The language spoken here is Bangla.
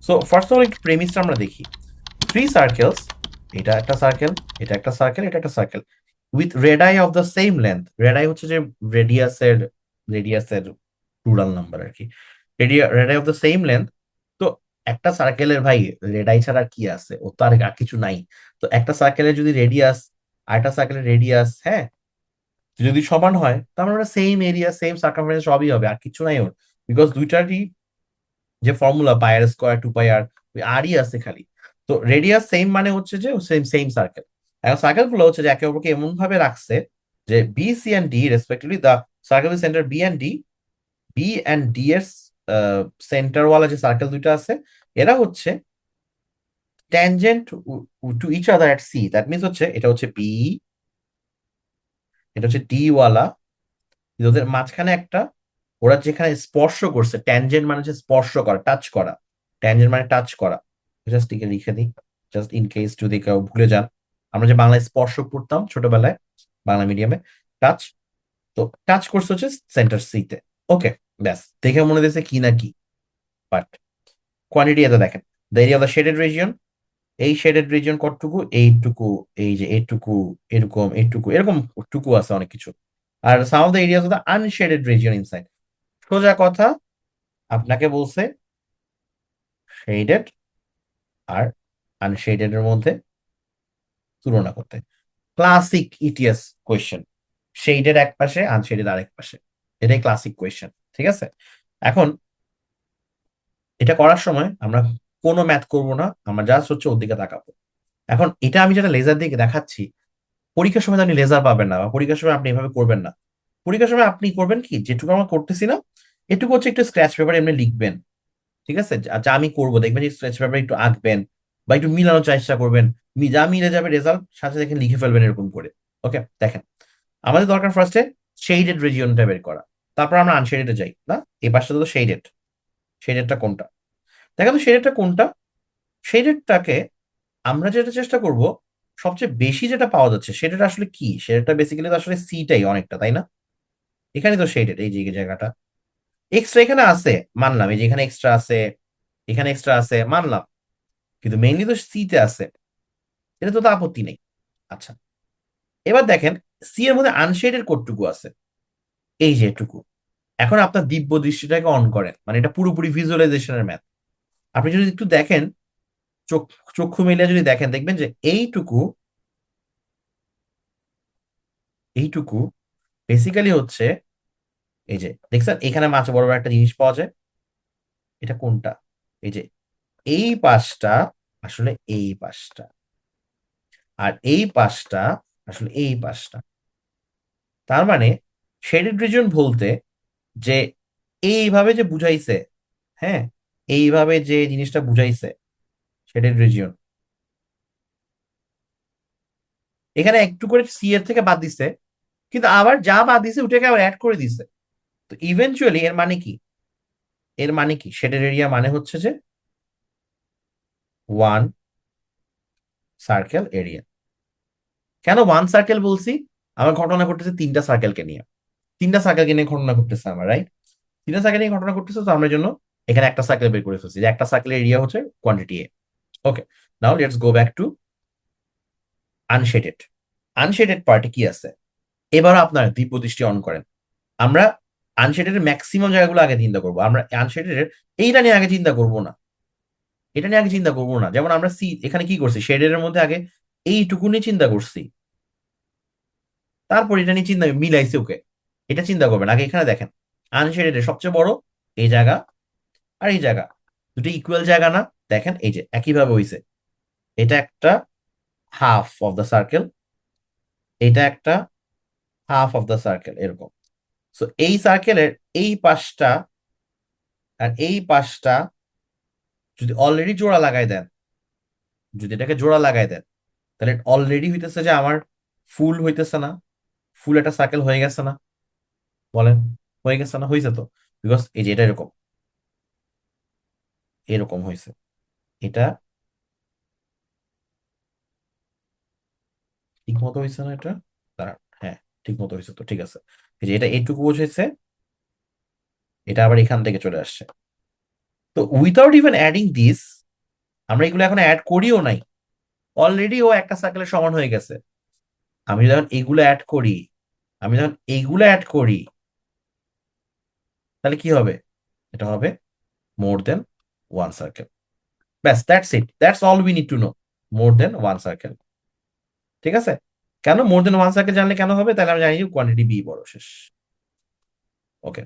সো ফার্স্ট অফ অল একটু প্রেমিসটা আমরা দেখি। থ্রি সার্কেলস, এটা একটা সার্কেল, এটা একটা সার্কেল, এটা একটা circle, with red-eye of the same length. Red-eye হচ্ছে যে রেডিয়াসের রেডিয়াসের প্লুরাল নাম্বার আর কি। Red-eye of the same length. তো একটা সার্কেলের ভাই রেডাই ছাড়া আর কি আছে, ও তো আর কিছু নাই। তো একটা সার্কেলের যদি রেডিয়াস আর একটা সার্কেলের রেডিয়াস, হ্যাঁ, যদি সমান হয় তার মানে সেম এরিয়া সেম সার্কামফারেন্স সবই হবে, আর কিছু নাই ওর। বিকজ দুইটারই যে ফর্মুলা পাই আর স্কোয়ার টু পাই আর, ওই আরই আছে খালি। তো রেডিয়াস সেম মানে হচ্ছে যে সেম সেম সার্কেল। এখন সার্কেল গুলো হচ্ছে যে একে অপরকে এমন ভাবে রাখছে যে B C and D respectively the circle center B and D, B and D এর সেন্টার ওয়ালা যে সার্কেল দুইটা আছে, এরা হচ্ছে tangent to each other at C. That means হচ্ছে এটা হচ্ছে বি, এটা হচ্ছে ডি ওয়ালা, ওদের মাঝখানে একটা, ওরা যেখানে স্পর্শ করছে, ট্যানজেন্ট মানে হচ্ছে স্পর্শ করা, টাচ করা। ট্যানজেন্ট মানে টাচ করা। জাস্ট টিকে লিখে দিই, জাস্ট ইন কেস যদি কেউ ভুলে যান। আমরা যে বাংলায় স্পর্শ করতাম ছোটবেলায়, বাংলা মিডিয়ামে, টাচ। তো টাচ করছে হচ্ছে সেন্টার সি তে। ওকে, ব্যাস দেখে মনে দিয়েছে কি না কি। বাট কোয়ান্টিটি এত দেখেন, the area of the shaded region, এই শেডেড রিজিয়ন কতটুকু, এইটুকু, এই যে এইটুকু, এরকম এইটুকু, এরকম টুকু আছে অনেক কিছু। আর some of the areas of the unshaded region inside. সোজা কথা, আপনাকে বলছে শেডেড আর আনশেডেড এর মধ্যে তুলনা করতে। ক্লাসিক ইটিএস কোয়েশ্চেন, শেডেড এক পাশে আনশেডেড আরেক পাশে। এটাই ক্লাসিক কোয়েশ্চেন, ঠিক আছে? এখন এটা করার সময় আমরা কোনো ম্যাথ করব না, আমরা জাস্ট হচ্ছে ওর দিকে তাকাবো। এখন এটা আমি যেটা লেজার দিকে দেখাচ্ছি, পরীক্ষার সময় তো আপনি লেজার পাবেন না, বা পরীক্ষার সময় আপনি এভাবে করবেন না। পরীক্ষার সময় আপনি করবেন কি, যেটুকু আমরা করতেছি না, এটুকু হচ্ছে একটু স্ক্র্যাচ পেপারে এমনি লিখবেন, ঠিক আছে? যা আমি করবো দেখবেন যে স্ক্র্যাচ পেপারে একটু আঁকবেন বা একটু মিলানোর চেষ্টা করবেন। যা মিলে যাবে রেজাল্ট সাথে দেখেন লিখে ফেলবেন এরকম করে। ওকে, দেখেন, আমাদের দরকার ফার্স্টে শেডেড রিজিয়নটা বের করা, তারপর আমরা আনশেডেডে যাই না। এই পাশটা তো শেডেড, শেডেডটা কোনটা? দেখেন তো শেডেডটা কোনটা। শেডেডটাকে আমরা যেটা চেষ্টা করব, সবচেয়ে বেশি যেটা পাওয়া যাচ্ছে সেটা আসলে কি, সেটা বেসিক্যালি তো আসলে সিটাই অনেকটা, তাই না? এখানে তো শেডেড, এই যে জায়গাটা এক্সট্রা এখানে আছে, মানলাম, এই যে এখানে এক্সট্রা আছে, এখানে এক্সট্রা আছে, মানলাম, কিন্তু মেইনলি তো সি তে আছে, এটা তো আপত্তি নেই। আচ্ছা, এবার দেখেন সি এর মধ্যে আনশেডেড কতটুকু আছে, এই যে এটুকু। এখন আপনার দিব্য দৃষ্টিটাকে অন করেন, মানে এটা পুরোপুরি ভিজুয়ালাইজেশনের ম্যাথ। আপনি যদি একটু দেখেন, চোখ চক্ষু মিলিয়ে যদি দেখেন, দেখবেন যে এইটুকু, এইটুকু বেসিক্যালি হচ্ছে, এই যে দেখছেন এখানে মাছ বড় বড় একটা জিনিস পাওয়া যায়, এটা কোনটা? এই যে এই পাশটা আসলে এই পাশটা, আর এই পাশটা আসলে এই পাশটা। তার মানে শেডেড রিজন বলতে যে এইভাবে যে বুঝাইছে, হ্যাঁ, এইভাবে যে জিনিসটা বুঝাইছে শেডেড রিজিয়ন, এখানে একটু করে সি এর থেকে বাদ দিছে, কিন্তু আবার যা বাদ দিছে ওটাকে আবার অ্যাড করে দিছে। তো ইভেনচুয়ালি এর মানে কি, এর মানে কি শেডেড এরিয়া মানে হচ্ছে যে ওয়ান সার্কেল এরিয়া। কেন ওয়ান সার্কেল বলছি? আমার ঘটনা ঘটতেছে তিনটা সার্কেলকে নিয়ে, তিনটা সার্কেলকে নিয়ে ঘটনা ঘটতেছে আমার, রাইট? তিনটা সার্কেল নিয়ে ঘটনা ঘটতেছে, তো আমরা জন্য এখানে একটা সার্কেল বের করে ফেলছি, যে একটা সার্কেলের এরিয়া হচ্ছে quantity A. Okay, now let's go back to unshaded. Unshaded পার্টে কি আছে, এবার আপনার দিব্য দৃষ্টি অন করেন। আমরা আনশেডেড ম্যাক্সিমাম জায়গাগুলো আগে চিন্তা করবো, আমরা আনশেডেড এইটা নিয়ে আগে চিন্তা করবো না, এটা নিয়ে আগে চিন্তা করবো না। যেমন আমরা সি এখানে কি করছি, শেডের মধ্যে আগে এইটুকু নিয়ে চিন্তা করছি, তারপর এটা নিয়ে চিন্তা মিলাইছি। ওকে, এটা চিন্তা করবেন আগে। এখানে দেখেন আনশেডেড সবচেয়ে বড় এই জায়গা আর এই জায়গা, দুটো ইকুয়াল জায়গা না? দেখেন এই যে একইভাবে হইছে, এটা একটা হাফ অফ দ্য সার্কেল, এটা একটা হাফ অফ দ্য সার্কেল, এরকম। সো এই সার্কেলের এই পাশটা আর এই পাশটা যদি অলরেডি জোড়া লাগাই দেন, যদি এটাকে জোড়া লাগাই দেন, তাহলে অলরেডি হইতেছে যে আমার ফুল হইতেছে না, ফুল একটা সার্কেল হয়ে গেছে না? বলেন, হয়ে গেছে না? হয়েছে তো, বিকজ এই যে এটা এরকম, এরকম হয়েছে। এটা ঠিক মতো হয়েছে না? এটা দাঁড়ান, হ্যাঁ, ঠিক মতো হয়েছে তো, ঠিক আছে। এই যে এটা এইটুকু বোঝাইছে, এটা আবার এখান থেকে চলে আসছে। তো উইথাউট ইভেন অ্যাডিং দিস, আমরা এগুলো এখন অ্যাড করিও নাই, অলরেডি ও একটা সার্কেলের সমান হয়ে গেছে। আমি যখন এগুলো অ্যাড করি, আমি যখন এইগুলো অ্যাড করি, তাহলে কি হবে? এটা হবে মোর দেন ওয়ান সার্কেল। ব্যাস, that's it, that's all we need to know, more than one circle. ঠিক আছে? কেন মোর দেন ওয়ান সার্কেল জানলে কেন হবে? তাহলে আমি জানি কোয়ান্টিটি বি বড়, শেষ। ওকে।